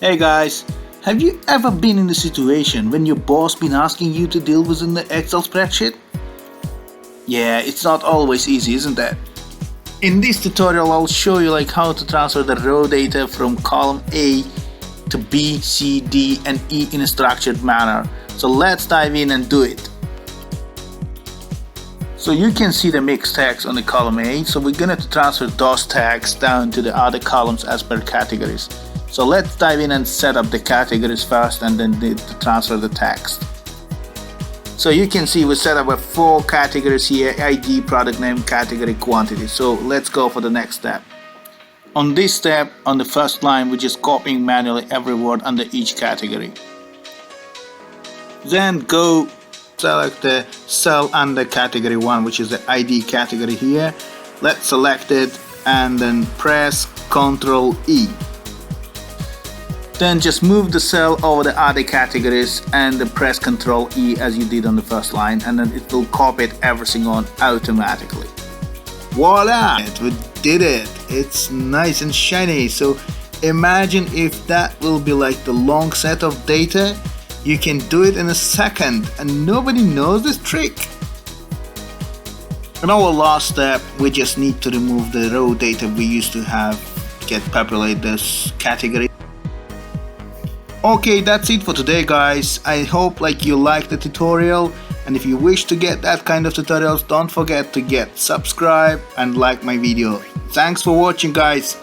Hey guys, have you ever been in a situation when your boss been asking you to deal within the Excel spreadsheet? Yeah, it's not always easy, isn't it? In this tutorial, I'll show you how to transfer the row data from column A to B, C, D, and E in a structured manner. So let's dive in and do it. So you can see the mixed tags on the column A, so we're gonna transfer those tags down to the other columns as per categories. So let's dive in and set up the categories first and then transfer the text. So you can see we set up 4 categories here: ID, product name, category, quantity. So let's go for the next step. On this step, on the first line, we're just copying manually every word under each category. Then go select the cell under category 1, which is the ID category here. Let's select it and then press Ctrl E. Then just move the cell over the other categories and then press Ctrl E as you did on the first line, and then it will copy everything on automatically. Voila! We did it! It's nice and shiny. So imagine if that will be like the long set of data. You can do it in a second and nobody knows this trick. In our last step, we just need to remove the row data we used to have get populate this category. Okay, that's it for today, guys. I hope you liked the tutorial, and if you wish to get that kind of tutorials, don't forget to subscribe and like my video. Thanks for watching, guys.